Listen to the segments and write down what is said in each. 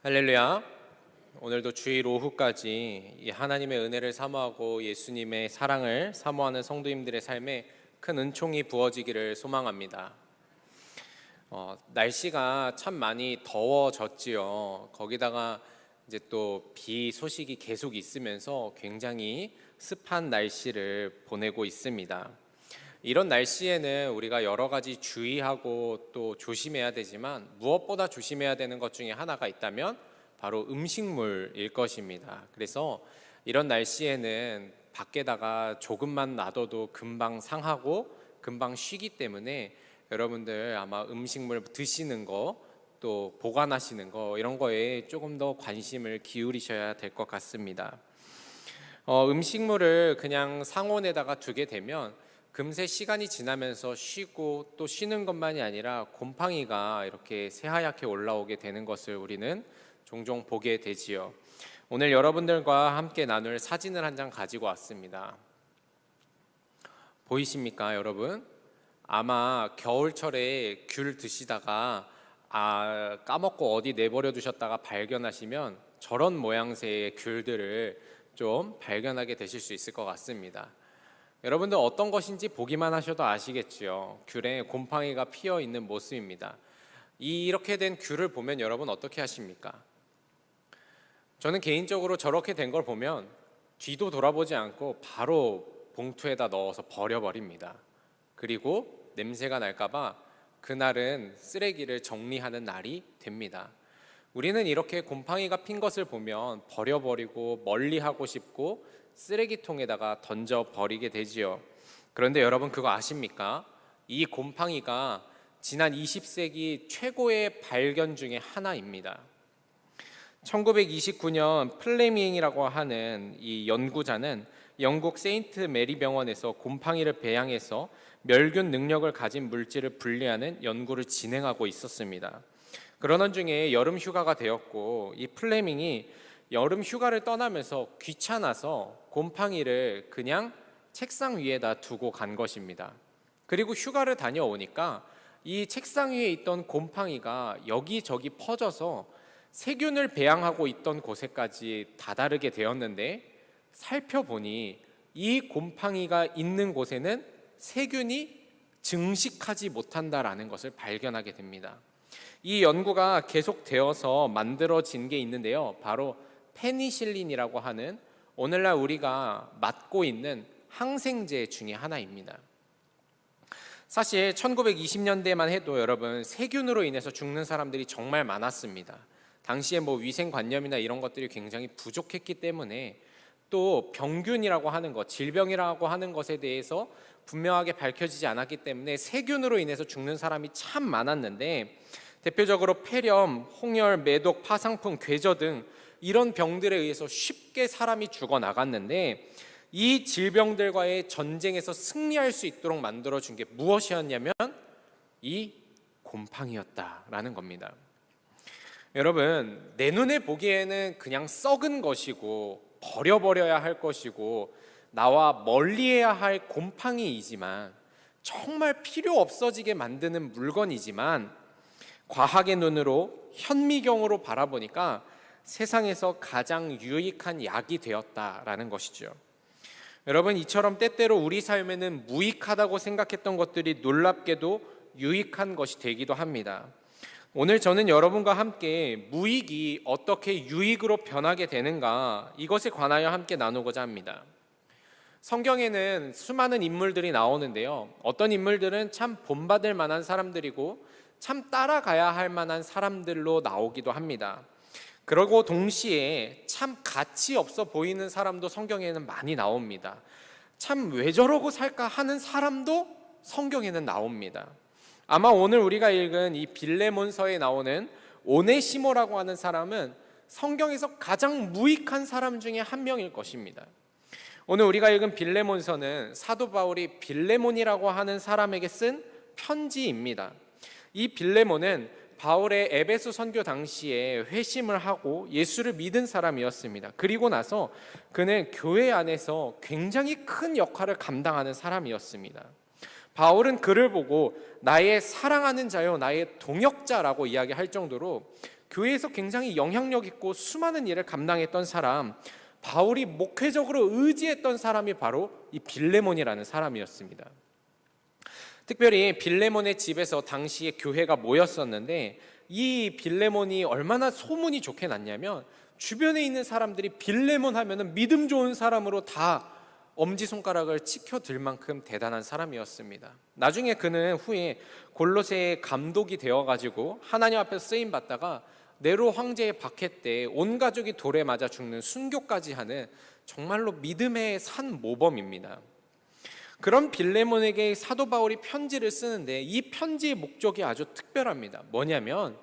할렐루야. 오늘도 주일 오후까지 이 하나님의 은혜를 사모하고 예수님의 사랑을 사모하는 성도님들의 삶에 큰 은총이 부어지기를 소망합니다. 날씨가 참 많이 더워졌지요. 거기다가 이제 또 비 소식이 계속 있으면서 굉장히 습한 날씨를 보내고 있습니다. 이런 날씨에는 우리가 여러 가지 주의하고 또 조심해야 되지만 무엇보다 조심해야 되는 것 중에 하나가 있다면 바로 음식물일 것입니다. 그래서 이런 날씨에는 밖에다가 조금만 놔둬도 금방 상하고 금방 쉬기 때문에 여러분들 아마 음식물 드시는 거 또 보관하시는 거 이런 거에 조금 더 관심을 기울이셔야 될 것 같습니다. 음식물을 그냥 상온에다가 두게 되면 금세 시간이 지나면서 쉬고 또 쉬는 것만이 아니라 곰팡이가 이렇게 새하얗게 올라오게 되는 것을 우리는 종종 보게 되지요. 오늘 여러분들과 함께 나눌 사진을 한 장 가지고 왔습니다. 보이십니까, 여러분? 아마 겨울철에 귤 드시다가 까먹고 어디 내버려 두셨다가 발견하시면 저런 모양새의 귤들을 좀 발견하게 되실 수 있을 것 같습니다. 여러분들 어떤 것인지 보기만 하셔도 아시겠지요. 귤에 곰팡이가 피어 있는 모습입니다. 이렇게 된 귤을 보면 여러분 어떻게 하십니까? 저는 개인적으로 저렇게 된 걸 보면 뒤도 돌아보지 않고 바로 봉투에다 넣어서 버려버립니다. 그리고 냄새가 날까봐 그날은 쓰레기를 정리하는 날이 됩니다. 우리는 이렇게 곰팡이가 핀 것을 보면 버려버리고 멀리하고 싶고 쓰레기통에다가 던져버리게 되지요. 그런데 여러분 그거 아십니까? 이 곰팡이가 지난 20세기 최고의 발견 중에 하나입니다. 1929년 플레밍이라고 하는 이 연구자는 영국 세인트 메리 병원에서 곰팡이를 배양해서 멸균 능력을 가진 물질을 분리하는 연구를 진행하고 있었습니다. 그러던 중에 여름 휴가가 되었고 이 플레밍이 여름 휴가를 떠나면서 귀찮아서 곰팡이를 그냥 책상 위에다 두고 간 것입니다. 그리고 휴가를 다녀오니까 이 책상 위에 있던 곰팡이가 여기저기 퍼져서 세균을 배양하고 있던 곳에까지 다다르게 되었는데 살펴보니 이 곰팡이가 있는 곳에는 세균이 증식하지 못한다라는 것을 발견하게 됩니다. 이 연구가 계속되어서 만들어진 게 있는데요. 바로 페니실린이라고 하는 오늘날 우리가 맞고 있는 항생제 중에 하나입니다. 사실 1920년대만 해도 여러분 세균으로 인해서 죽는 사람들이 정말 많았습니다. 당시에 위생관념이나 이런 것들이 굉장히 부족했기 때문에 또 병균이라고 하는 것, 질병이라고 하는 것에 대해서 분명하게 밝혀지지 않았기 때문에 세균으로 인해서 죽는 사람이 참 많았는데 대표적으로 폐렴, 홍열, 매독, 파상풍, 괴저 등 이런 병들에 의해서 쉽게 사람이 죽어나갔는데 이 질병들과의 전쟁에서 승리할 수 있도록 만들어준 게 무엇이었냐면 이 곰팡이였다라는 겁니다. 여러분, 내 눈에 보기에는 그냥 썩은 것이고 버려버려야 할 것이고 나와 멀리해야 할 곰팡이이지만 정말 필요 없어지게 만드는 물건이지만 과학의 눈으로 현미경으로 바라보니까 세상에서 가장 유익한 약이 되었다라는 것이죠. 여러분, 이처럼 때때로 우리 삶에는 무익하다고 생각했던 것들이 놀랍게도 유익한 것이 되기도 합니다. 오늘 저는 여러분과 함께 무익이 어떻게 유익으로 변하게 되는가 이것에 관하여 함께 나누고자 합니다. 성경에는 수많은 인물들이 나오는데요. 어떤 인물들은 참 본받을 만한 사람들이고 참 따라가야 할 만한 사람들로 나오기도 합니다. 그리고 동시에 참 가치 없어 보이는 사람도 성경에는 많이 나옵니다. 참 왜 저러고 살까 하는 사람도 성경에는 나옵니다. 아마 오늘 우리가 읽은 이 빌레몬서에 나오는 오네시모라고 하는 사람은 성경에서 가장 무익한 사람 중에 한 명일 것입니다. 오늘 우리가 읽은 빌레몬서는 사도 바울이 빌레몬이라고 하는 사람에게 쓴 편지입니다. 이 빌레몬은 바울의 에베소 선교 당시에 회심을 하고 예수를 믿은 사람이었습니다. 그리고 나서 그는 교회 안에서 굉장히 큰 역할을 감당하는 사람이었습니다. 바울은 그를 보고 나의 사랑하는 자요, 나의 동역자라고 이야기할 정도로 교회에서 굉장히 영향력 있고 수많은 일을 감당했던 사람, 바울이 목회적으로 의지했던 사람이 바로 이 빌레몬이라는 사람이었습니다. 특별히 빌레몬의 집에서 당시에 교회가 모였었는데, 이 빌레몬이 얼마나 소문이 좋게 났냐면 주변에 있는 사람들이 빌레몬 하면은 믿음 좋은 사람으로 다 엄지손가락을 치켜들 만큼 대단한 사람이었습니다. 나중에 그는 후에 골로새의 감독이 되어가지고 하나님 앞에서 쓰임 받다가 네로 황제의 박해 때 온 가족이 돌에 맞아 죽는 순교까지 하는 정말로 믿음의 산 모범입니다. 그런 빌레몬에게 사도 바울이 편지를 쓰는데 이 편지의 목적이 아주 특별합니다. 뭐냐면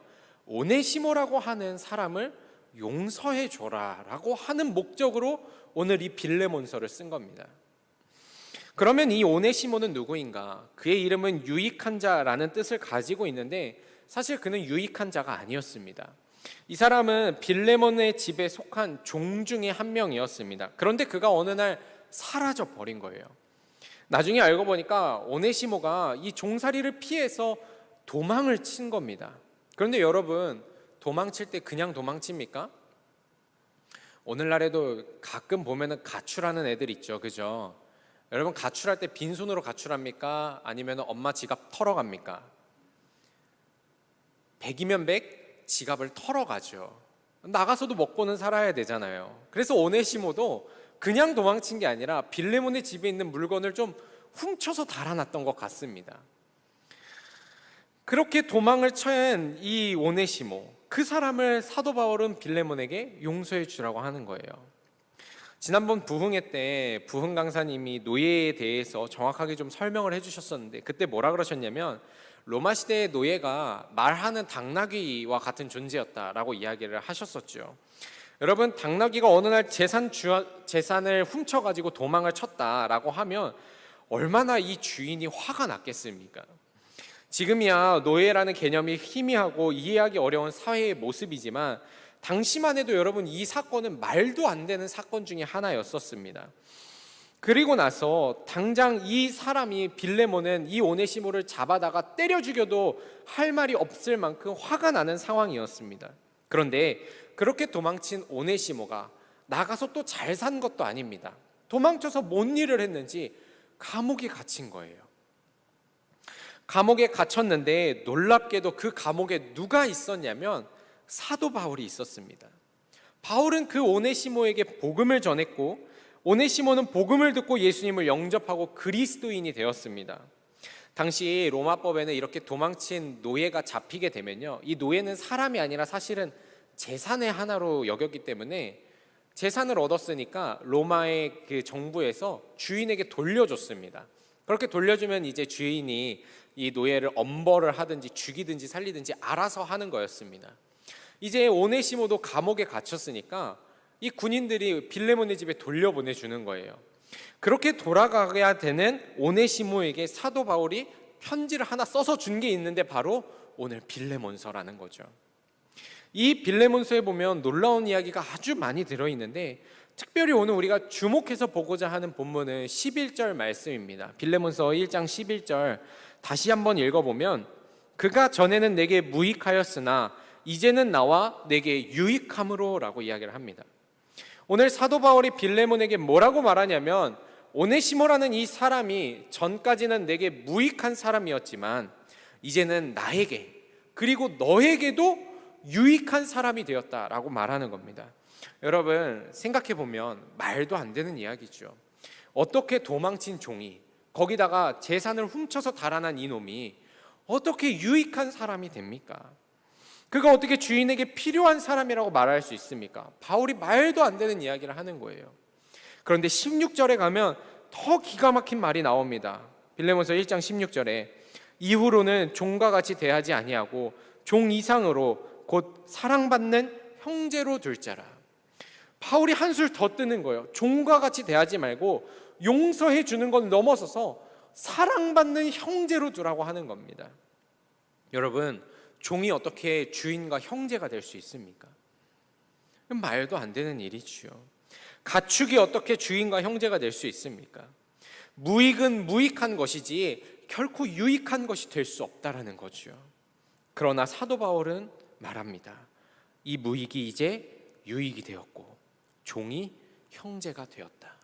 오네시모라고 하는 사람을 용서해 줘라라고 하는 목적으로 오늘 이 빌레몬서를 쓴 겁니다. 그러면 이 오네시모는 누구인가? 그의 이름은 유익한 자라는 뜻을 가지고 있는데 사실 그는 유익한 자가 아니었습니다. 이 사람은 빌레몬의 집에 속한 종 중에 한 명이었습니다. 그런데 그가 어느 날 사라져 버린 거예요. 나중에 알고 보니까 오네시모가 이 종살이를 피해서 도망을 친 겁니다. 그런데 여러분, 도망칠 때 그냥 도망칩니까? 오늘날에도 가끔 보면은 가출하는 애들 있죠, 그죠? 여러분, 가출할 때 빈손으로 가출합니까? 아니면 엄마 지갑 털어갑니까? 100이면 100, 지갑을 털어가죠. 나가서도 먹고는 살아야 되잖아요. 그래서 오네시모도 그냥 도망친 게 아니라 빌레몬의 집에 있는 물건을 좀 훔쳐서 달아났던 것 같습니다. 그렇게 도망을 친 이 오네시모, 그 사람을 사도 바울은 빌레몬에게 용서해 주라고 하는 거예요. 지난번 부흥회 때 부흥 강사님이 노예에 대해서 정확하게 좀 설명을 해주셨었는데, 그때 뭐라 그러셨냐면 로마 시대의 노예가 말하는 당나귀와 같은 존재였다라고 이야기를 하셨었죠. 여러분, 당나귀가 어느 날 재산을 훔쳐가지고 도망을 쳤다라고 하면 얼마나 이 주인이 화가 났겠습니까? 지금이야 노예라는 개념이 희미하고 이해하기 어려운 사회의 모습이지만 당시만 해도 여러분, 이 사건은 말도 안 되는 사건 중에 하나였었습니다. 그리고 나서 당장 이 사람이 빌레몬은 이 오네시모를 잡아다가 때려 죽여도 할 말이 없을 만큼 화가 나는 상황이었습니다. 그런데 그렇게 도망친 오네시모가 나가서 또 잘 산 것도 아닙니다. 도망쳐서 뭔 일을 했는지 감옥에 갇힌 거예요. 감옥에 갇혔는데 놀랍게도 그 감옥에 누가 있었냐면 사도 바울이 있었습니다. 바울은 그 오네시모에게 복음을 전했고 오네시모는 복음을 듣고 예수님을 영접하고 그리스도인이 되었습니다. 당시 로마법에는 이렇게 도망친 노예가 잡히게 되면요, 이 노예는 사람이 아니라 사실은 재산의 하나로 여겼기 때문에 재산을 얻었으니까 로마의 그 정부에서 주인에게 돌려줬습니다. 그렇게 돌려주면 이제 주인이 이 노예를 엄벌을 하든지 죽이든지 살리든지 알아서 하는 거였습니다. 이제 오네시모도 감옥에 갇혔으니까 이 군인들이 빌레몬의 집에 돌려보내주는 거예요. 그렇게 돌아가야 되는 오네시모에게 사도 바울이 편지를 하나 써서 준 게 있는데 바로 오늘 빌레몬서라는 거죠. 이 빌레몬서에 보면 놀라운 이야기가 아주 많이 들어있는데 특별히 오늘 우리가 주목해서 보고자 하는 본문은 11절 말씀입니다. 빌레몬서 1장 11절 다시 한번 읽어보면 그가 전에는 내게 무익하였으나 이제는 나와 내게 유익함으로 라고 이야기를 합니다. 오늘 사도 바울이 빌레몬에게 뭐라고 말하냐면 오네시모라는 이 사람이 전까지는 내게 무익한 사람이었지만 이제는 나에게 그리고 너에게도 유익한 사람이 되었다라고 말하는 겁니다. 여러분, 생각해 보면 말도 안 되는 이야기죠. 어떻게 도망친 종이 거기다가 재산을 훔쳐서 달아난 이놈이 어떻게 유익한 사람이 됩니까? 그가 어떻게 주인에게 필요한 사람이라고 말할 수 있습니까? 바울이 말도 안 되는 이야기를 하는 거예요. 그런데 16절에 가면 더 기가 막힌 말이 나옵니다. 빌레몬서 1장 16절에 이후로는 종과 같이 대하지 아니하고 종 이상으로 곧 사랑받는 형제로 둘 자라. 바울이 한술 더 뜨는 거예요. 종과 같이 대하지 말고 용서해 주는 건 넘어서서 사랑받는 형제로 두라고 하는 겁니다. 여러분, 종이 어떻게 주인과 형제가 될 수 있습니까? 말도 안 되는 일이지요. 가축이 어떻게 주인과 형제가 될 수 있습니까? 무익은 무익한 것이지 결코 유익한 것이 될 수 없다라는 거죠. 그러나 사도 바울은 말합니다. 이 무익이 이제 유익이 되었고 종이 형제가 되었다.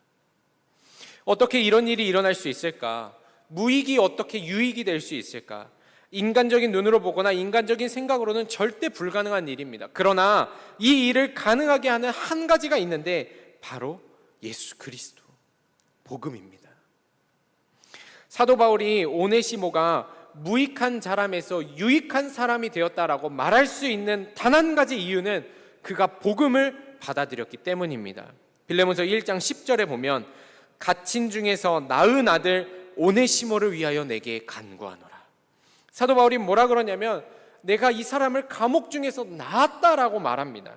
어떻게 이런 일이 일어날 수 있을까? 무익이 어떻게 유익이 될 수 있을까? 인간적인 눈으로 보거나 인간적인 생각으로는 절대 불가능한 일입니다. 그러나 이 일을 가능하게 하는 한 가지가 있는데 바로 예수 그리스도, 복음입니다. 사도 바울이 오네시모가 무익한 사람에서 유익한 사람이 되었다라고 말할 수 있는 단 한 가지 이유는 그가 복음을 받아들였기 때문입니다. 빌레몬서 1장 10절에 보면 갇힌 중에서 낳은 아들 오네시모를 위하여 내게 간구하노라. 사도 바울이 뭐라 그러냐면 내가 이 사람을 감옥 중에서 낳았다라고 말합니다.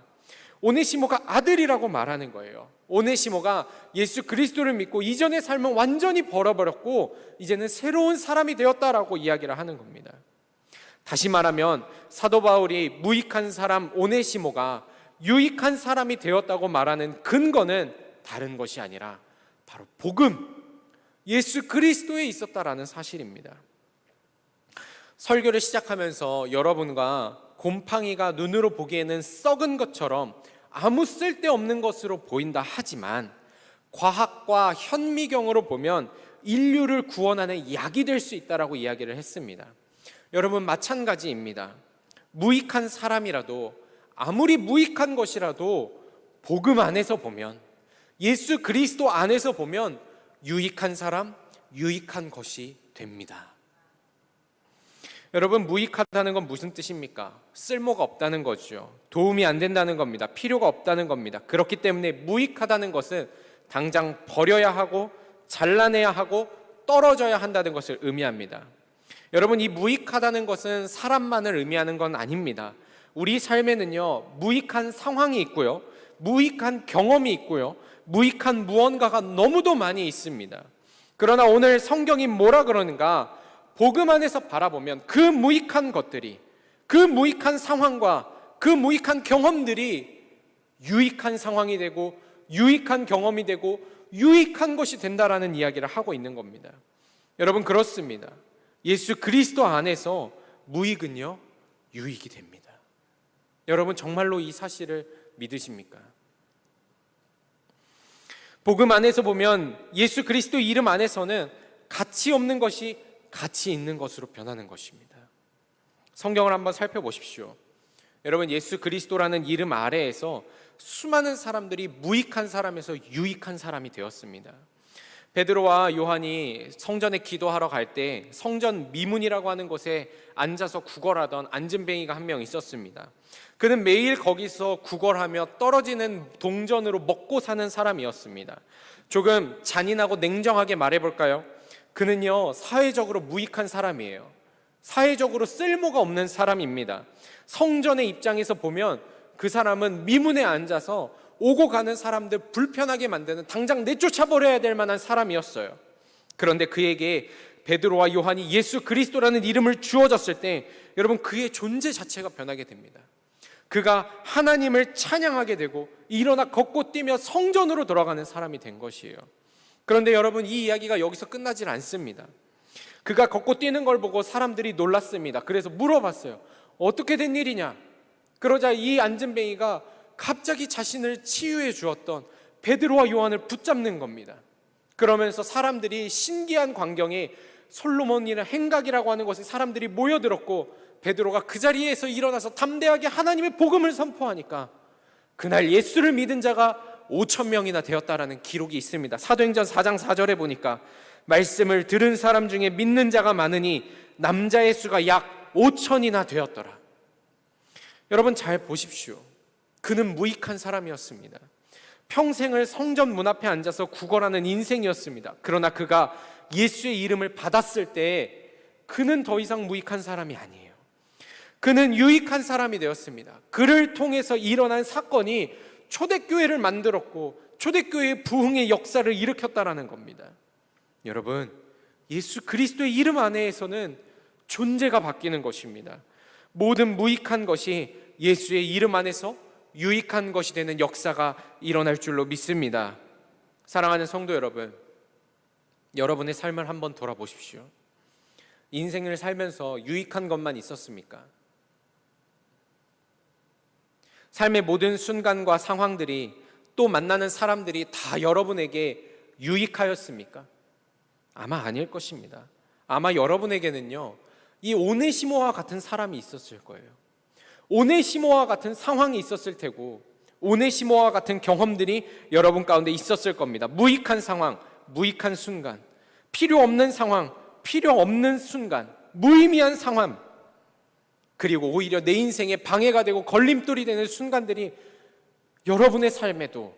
오네시모가 아들이라고 말하는 거예요. 오네시모가 예수 그리스도를 믿고 이전의 삶은 완전히 버려버렸고 이제는 새로운 사람이 되었다라고 이야기를 하는 겁니다. 다시 말하면 사도 바울이 무익한 사람 오네시모가 유익한 사람이 되었다고 말하는 근거는 다른 것이 아니라 바로 복음, 예수 그리스도에 있었다라는 사실입니다. 설교를 시작하면서 여러분과 곰팡이가 눈으로 보기에는 썩은 것처럼 아무 쓸데없는 것으로 보인다 하지만 과학과 현미경으로 보면 인류를 구원하는 약이 될 수 있다라고 이야기를 했습니다. 여러분, 마찬가지입니다. 무익한 사람이라도, 아무리 무익한 것이라도 복음 안에서 보면, 예수 그리스도 안에서 보면 유익한 사람, 유익한 것이 됩니다. 여러분, 무익하다는 건 무슨 뜻입니까? 쓸모가 없다는 거죠. 도움이 안 된다는 겁니다. 필요가 없다는 겁니다. 그렇기 때문에 무익하다는 것은 당장 버려야 하고 잘라내야 하고 떨어져야 한다는 것을 의미합니다. 여러분, 이 무익하다는 것은 사람만을 의미하는 건 아닙니다. 우리 삶에는요, 무익한 상황이 있고요, 무익한 경험이 있고요, 무익한 무언가가 너무도 많이 있습니다. 그러나 오늘 성경이 뭐라 그러는가? 복음 안에서 바라보면 그 무익한 것들이, 그 무익한 상황과 그 무익한 경험들이 유익한 상황이 되고 유익한 경험이 되고 유익한 것이 된다라는 이야기를 하고 있는 겁니다. 여러분, 그렇습니다. 예수 그리스도 안에서 무익은요, 유익이 됩니다. 여러분, 정말로 이 사실을 믿으십니까? 복음 안에서 보면 예수 그리스도 이름 안에서는 가치 없는 것이 가치 있는 것으로 변하는 것입니다. 성경을 한번 살펴보십시오. 여러분, 예수 그리스도라는 이름 아래에서 수많은 사람들이 무익한 사람에서 유익한 사람이 되었습니다. 베드로와 요한이 성전에 기도하러 갈 때 성전 미문이라고 하는 곳에 앉아서 구걸하던 안진뱅이가 한 명 있었습니다. 그는 매일 거기서 구걸하며 떨어지는 동전으로 먹고 사는 사람이었습니다. 조금 잔인하고 냉정하게 말해볼까요? 그는요, 사회적으로 무익한 사람이에요. 사회적으로 쓸모가 없는 사람입니다. 성전의 입장에서 보면 그 사람은 미문에 앉아서 오고 가는 사람들 불편하게 만드는, 당장 내쫓아버려야 될 만한 사람이었어요. 그런데 그에게 베드로와 요한이 예수 그리스도라는 이름을 주어졌을 때 여러분, 그의 존재 자체가 변하게 됩니다. 그가 하나님을 찬양하게 되고 일어나 걷고 뛰며 성전으로 돌아가는 사람이 된 것이에요. 그런데 여러분, 이 이야기가 여기서 끝나질 않습니다. 그가 걷고 뛰는 걸 보고 사람들이 놀랐습니다. 그래서 물어봤어요. 어떻게 된 일이냐? 그러자 이 안진뱅이가 갑자기 자신을 치유해 주었던 베드로와 요한을 붙잡는 겁니다. 그러면서 사람들이 신기한 광경에 솔로몬이나 행각이라고 하는 곳에 사람들이 모여들었고 베드로가 그 자리에서 일어나서 담대하게 하나님의 복음을 선포하니까 그날 예수를 믿은 자가 5,000명이나 되었다라는 기록이 있습니다. 사도행전 4장 4절에 보니까 말씀을 들은 사람 중에 믿는 자가 많으니 남자의 수가 약 5,000이나 되었더라. 여러분, 잘 보십시오. 그는 무익한 사람이었습니다. 평생을 성전 문 앞에 앉아서 구걸하는 인생이었습니다. 그러나 그가 예수의 이름을 받았을 때 그는 더 이상 무익한 사람이 아니에요. 그는 유익한 사람이 되었습니다. 그를 통해서 일어난 사건이 초대교회를 만들었고 초대교회의 부흥의 역사를 일으켰다라는 겁니다. 여러분, 예수 그리스도의 이름 안에서는 존재가 바뀌는 것입니다. 모든 무익한 것이 예수의 이름 안에서 유익한 것이 되는 역사가 일어날 줄로 믿습니다. 사랑하는 성도 여러분, 여러분의 삶을 한번 돌아보십시오. 인생을 살면서 유익한 것만 있었습니까? 삶의 모든 순간과 상황들이, 또 만나는 사람들이 다 여러분에게 유익하였습니까? 아마 아닐 것입니다. 아마 여러분에게는요, 이 오네시모와 같은 사람이 있었을 거예요. 오네시모와 같은 상황이 있었을 테고, 오네시모와 같은 경험들이 여러분 가운데 있었을 겁니다. 무익한 상황, 무익한 순간, 필요 없는 상황, 필요 없는 순간, 무의미한 상황, 그리고 오히려 내 인생에 방해가 되고 걸림돌이 되는 순간들이 여러분의 삶에도,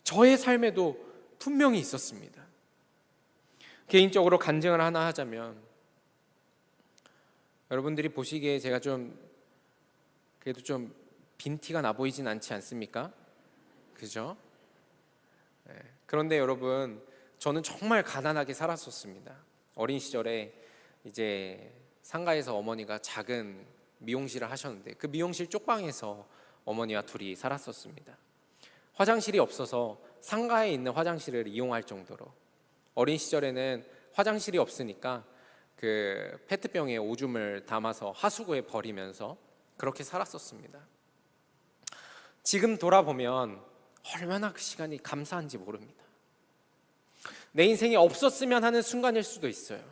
저의 삶에도 분명히 있었습니다. 개인적으로 간증을 하나 하자면, 여러분들이 보시기에 제가 그래도 좀 빈티가 나 보이진 않지 않습니까? 그죠? 네. 그런데 여러분, 저는 정말 가난하게 살았었습니다. 어린 시절에 이제 상가에서 어머니가 작은 미용실을 하셨는데, 그 미용실 쪽방에서 어머니와 둘이 살았었습니다. 화장실이 없어서 상가에 있는 화장실을 이용할 정도로, 어린 시절에는 화장실이 없으니까 그 페트병에 오줌을 담아서 하수구에 버리면서 그렇게 살았었습니다. 지금 돌아보면 얼마나 그 시간이 감사한지 모릅니다. 내 인생에 없었으면 하는 순간일 수도 있어요.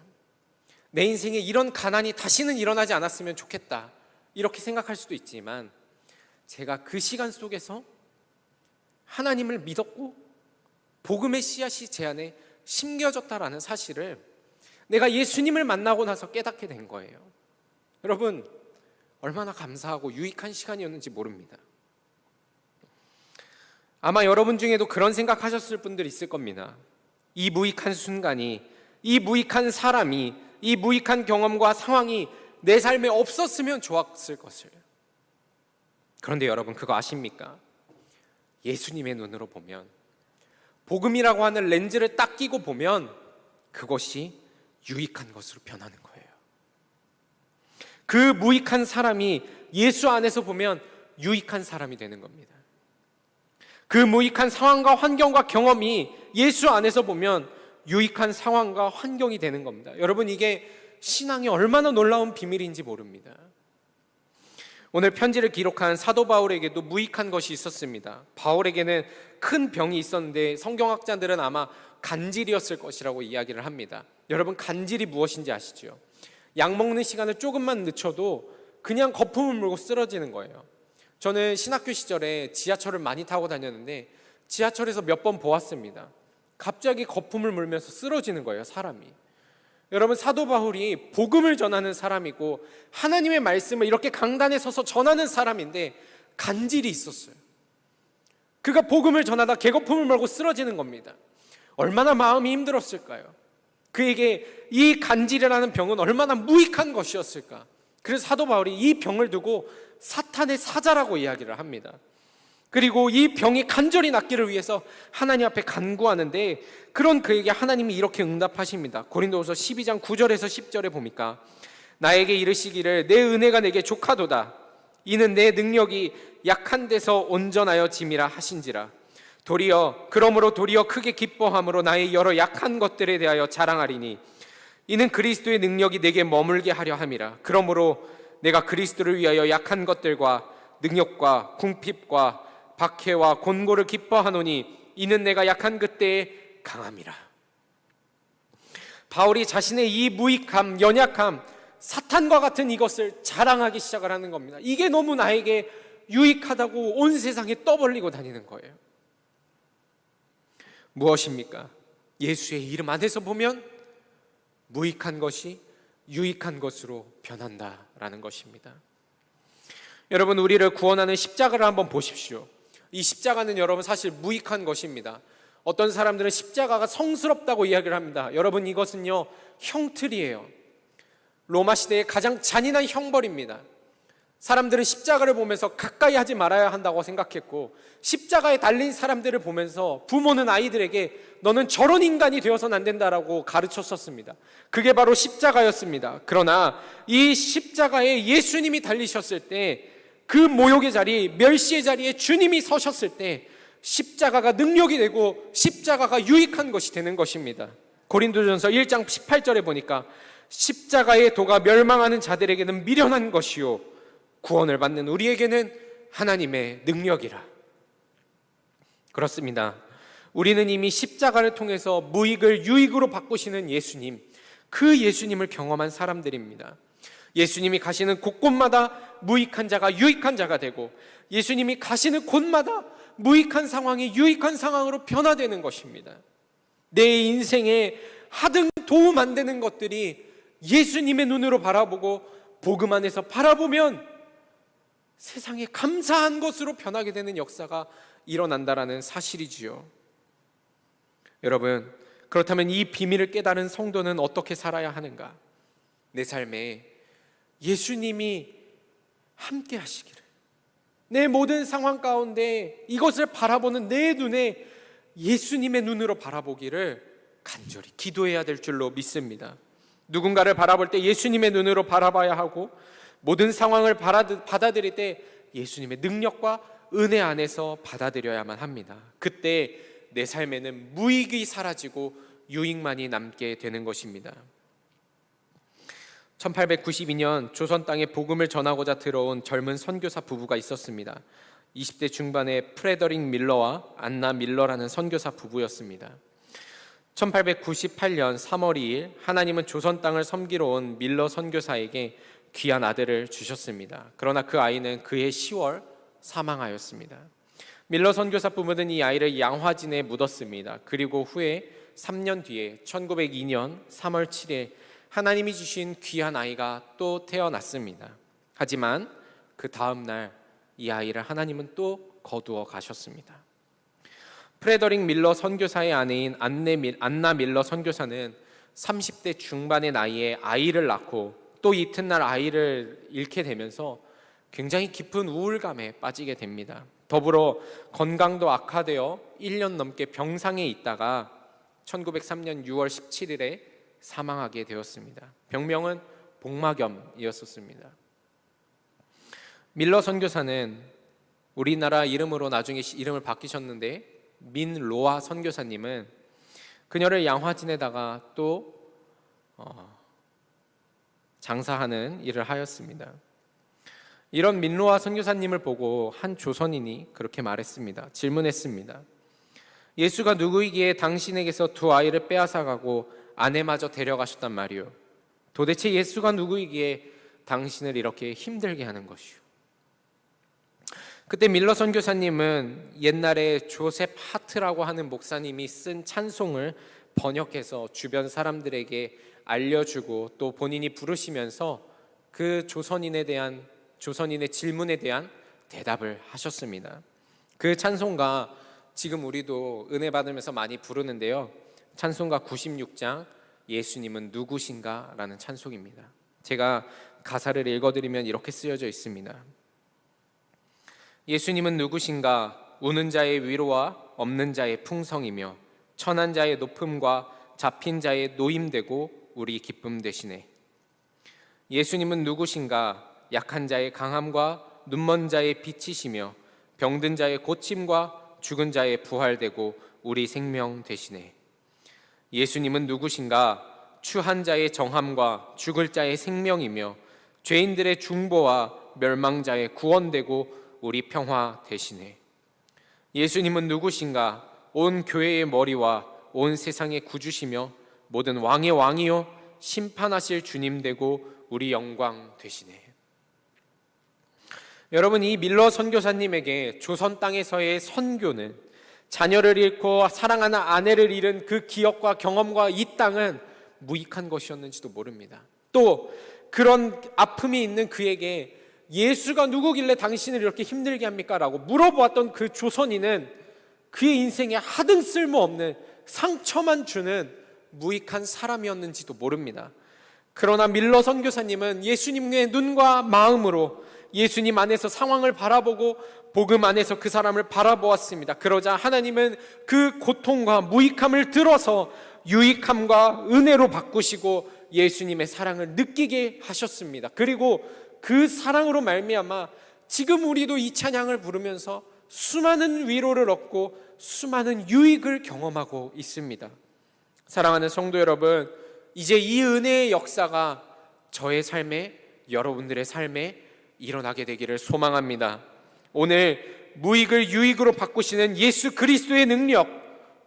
내 인생에 이런 가난이 다시는 일어나지 않았으면 좋겠다, 이렇게 생각할 수도 있지만, 제가 그 시간 속에서 하나님을 믿었고 복음의 씨앗이 제 안에 심겨졌다라는 사실을 내가 예수님을 만나고 나서 깨닫게 된 거예요. 여러분, 얼마나 감사하고 유익한 시간이었는지 모릅니다. 아마 여러분 중에도 그런 생각하셨을 분들 있을 겁니다. 이 무익한 순간이, 이 무익한 사람이, 이 무익한 경험과 상황이 내 삶에 없었으면 좋았을 것을. 그런데 여러분, 그거 아십니까? 예수님의 눈으로 보면, 복음이라고 하는 렌즈를 딱 끼고 보면 그것이 유익한 것으로 변하는 거예요. 그 무익한 사람이 예수 안에서 보면 유익한 사람이 되는 겁니다. 그 무익한 상황과 환경과 경험이 예수 안에서 보면 유익한 상황과 환경이 되는 겁니다. 여러분, 이게 신앙이 얼마나 놀라운 비밀인지 모릅니다. 오늘 편지를 기록한 사도 바울에게도 무익한 것이 있었습니다. 바울에게는 큰 병이 있었는데 성경학자들은 아마 간질이었을 것이라고 이야기를 합니다. 여러분, 간질이 무엇인지 아시죠? 약 먹는 시간을 조금만 늦춰도 그냥 거품을 물고 쓰러지는 거예요. 저는 신학교 시절에 지하철을 많이 타고 다녔는데 지하철에서 몇 번 보았습니다. 갑자기 거품을 물면서 쓰러지는 거예요, 사람이. 여러분, 사도 바울이 복음을 전하는 사람이고 하나님의 말씀을 이렇게 강단에 서서 전하는 사람인데 간질이 있었어요. 그가 복음을 전하다 개거품을 물고 쓰러지는 겁니다. 얼마나 마음이 힘들었을까요? 그에게 이 간질이라는 병은 얼마나 무익한 것이었을까? 그래서 사도 바울이 이 병을 두고 사탄의 사자라고 이야기를 합니다. 그리고 이 병이 간절히 낫기를 위해서 하나님 앞에 간구하는데, 그런 그에게 하나님이 이렇게 응답하십니다. 고린도후서 12장 9절에서 10절에 보니까, 나에게 이르시기를 내 은혜가 내게 족하도다. 이는 내 능력이 약한 데서 온전하여 짐이라 하신지라. 그러므로 도리어 크게 기뻐함으로 나의 여러 약한 것들에 대하여 자랑하리니 이는 그리스도의 능력이 내게 머물게 하려 함이라. 그러므로 내가 그리스도를 위하여 약한 것들과 능력과 궁핍과 박해와 곤고를 기뻐하노니 이는 내가 약한 그때에 강함이라. 바울이 자신의 이 무익함, 연약함, 사탄과 같은 이것을 자랑하기 시작을 하는 겁니다. 이게 너무 나에게 유익하다고 온 세상에 떠벌리고 다니는 거예요. 무엇입니까? 예수의 이름 안에서 보면 무익한 것이 유익한 것으로 변한다라는 것입니다. 여러분, 우리를 구원하는 십자가를 한번 보십시오. 이 십자가는 여러분 사실 무익한 것입니다. 어떤 사람들은 십자가가 성스럽다고 이야기를 합니다. 여러분, 이것은요 형틀이에요. 로마 시대의 가장 잔인한 형벌입니다. 사람들은 십자가를 보면서 가까이 하지 말아야 한다고 생각했고, 십자가에 달린 사람들을 보면서 부모는 아이들에게 너는 저런 인간이 되어서는 안 된다라고 가르쳤었습니다. 그게 바로 십자가였습니다. 그러나 이 십자가에 예수님이 달리셨을 때, 그 모욕의 자리, 멸시의 자리에 주님이 서셨을 때 십자가가 능력이 되고 십자가가 유익한 것이 되는 것입니다. 고린도전서 1장 18절에 보니까 십자가의 도가 멸망하는 자들에게는 미련한 것이요 구원을 받는 우리에게는 하나님의 능력이라. 그렇습니다. 우리는 이미 십자가를 통해서 무익을 유익으로 바꾸시는 예수님, 그 예수님을 경험한 사람들입니다. 예수님이 가시는 곳곳마다 무익한 자가 유익한 자가 되고, 예수님이 가시는 곳마다 무익한 상황이 유익한 상황으로 변화되는 것입니다. 내 인생에 하등 도움 안 되는 것들이 예수님의 눈으로 바라보고 복음 안에서 바라보면 세상에 감사한 것으로 변하게 되는 역사가 일어난다라는 사실이지요. 여러분, 그렇다면 이 비밀을 깨달은 성도는 어떻게 살아야 하는가? 내 삶에 예수님이 함께 하시기를, 내 모든 상황 가운데 이것을 바라보는 내 눈에 예수님의 눈으로 바라보기를 간절히 기도해야 될 줄로 믿습니다. 누군가를 바라볼 때 예수님의 눈으로 바라봐야 하고, 모든 상황을 받아들일 때 예수님의 능력과 은혜 안에서 받아들여야만 합니다. 그때 내 삶에는 무익이 사라지고 유익만이 남게 되는 것입니다. 1892년 조선 땅에 복음을 전하고자 들어온 젊은 선교사 부부가 있었습니다. 20대 중반의 프레더릭 밀러와 안나 밀러라는 선교사 부부였습니다. 1898년 3월 2일 하나님은 조선 땅을 섬기러 온 밀러 선교사에게 귀한 아들을 주셨습니다. 그러나 그 아이는 그해 10월 사망하였습니다. 밀러 선교사 부부는 이 아이를 양화진에 묻었습니다. 그리고 후에 3년 뒤에 1902년 3월 7일 하나님이 주신 귀한 아이가 또 태어났습니다. 하지만 그 다음 날 이 아이를 하나님은 또 거두어 가셨습니다. 프레더릭 밀러 선교사의 아내인 안나 밀러 선교사는 30대 중반의 나이에 아이를 낳고 또 이튿날 아이를 잃게 되면서 굉장히 깊은 우울감에 빠지게 됩니다. 더불어 건강도 악화되어 1년 넘게 병상에 있다가 1903년 6월 17일에 사망하게 되었습니다. 병명은 복막염이었습니다. 밀러 선교사는 우리나라 이름으로 나중에 이름을 바뀌셨는데, 민로아 선교사님은 그녀를 양화진에다가 또 장사하는 일을 하였습니다. 이런 민로아 선교사님을 보고 한 조선인이 그렇게 말했습니다. 질문했습니다. 예수가 누구이기에 당신에게서 두 아이를 빼앗아가고 아내마저 데려가셨단 말이오? 도대체 예수가 누구이기에 당신을 이렇게 힘들게 하는 것이오? 그때 밀러 선교사님은 옛날에 조셉 하트라고 하는 목사님이 쓴 찬송을 번역해서 주변 사람들에게 알려주고 또 본인이 부르시면서 그 조선인의 질문에 대한 대답을 하셨습니다. 그 찬송가 지금 우리도 은혜 받으면서 많이 부르는데요. 찬송가 96장 예수님은 누구신가? 라는 찬송입니다. 제가 가사를 읽어드리면 이렇게 쓰여져 있습니다. 예수님은 누구신가? 우는 자의 위로와 없는 자의 풍성이며 천한 자의 높음과 잡힌 자의 노임되고 우리 기쁨 되시네. 예수님은 누구신가? 약한 자의 강함과 눈먼 자의 빛이시며 병든 자의 고침과 죽은 자의 부활되고 우리 생명 되시네. 예수님은 누구신가? 추한 자의 정함과 죽을 자의 생명이며 죄인들의 중보와 멸망자의 구원되고 우리 평화 되시네. 예수님은 누구신가? 온 교회의 머리와 온 세상의 구주시며 모든 왕의 왕이요 심판하실 주님 되고 우리 영광 되시네. 여러분, 이 밀러 선교사님에게 조선 땅에서의 선교는 자녀를 잃고 사랑하는 아내를 잃은 그 기억과 경험과 이 땅은 무익한 것이었는지도 모릅니다. 또 그런 아픔이 있는 그에게 예수가 누구길래 당신을 이렇게 힘들게 합니까? 라고 물어보았던 그 조선인은 그의 인생에 하등 쓸모없는 상처만 주는 무익한 사람이었는지도 모릅니다. 그러나 밀러 선교사님은 예수님의 눈과 마음으로 예수님 안에서 상황을 바라보고 복음 안에서 그 사람을 바라보았습니다. 그러자 하나님은 그 고통과 무익함을 들어서 유익함과 은혜로 바꾸시고 예수님의 사랑을 느끼게 하셨습니다. 그리고 그 사랑으로 말미암아 지금 우리도 이 찬양을 부르면서 수많은 위로를 얻고 수많은 유익을 경험하고 있습니다. 사랑하는 성도 여러분, 이제 이 은혜의 역사가 저의 삶에, 여러분들의 삶에 일어나게 되기를 소망합니다. 오늘 무익을 유익으로 바꾸시는 예수 그리스도의 능력,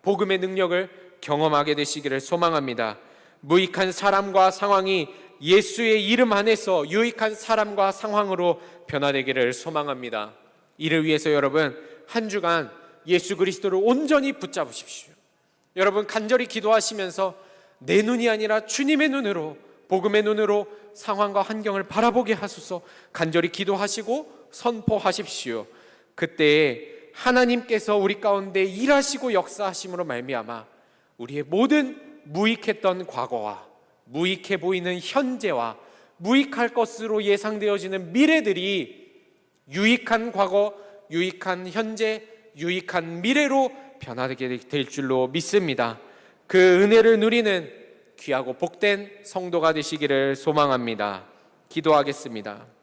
복음의 능력을 경험하게 되시기를 소망합니다. 무익한 사람과 상황이 예수의 이름 안에서 유익한 사람과 상황으로 변화되기를 소망합니다. 이를 위해서 여러분 한 주간 예수 그리스도를 온전히 붙잡으십시오. 여러분 간절히 기도하시면서 내 눈이 아니라 주님의 눈으로, 복음의 눈으로 상황과 환경을 바라보게 하소서 간절히 기도하시고 선포하십시오. 그때 하나님께서 우리 가운데 일하시고 역사하심으로 말미암아 우리의 모든 무익했던 과거와 무익해 보이는 현재와 무익할 것으로 예상되어지는 미래들이 유익한 과거, 유익한 현재, 유익한 미래로 변화되게 될 줄로 믿습니다. 그 은혜를 누리는 귀하고 복된 성도가 되시기를 소망합니다. 기도하겠습니다.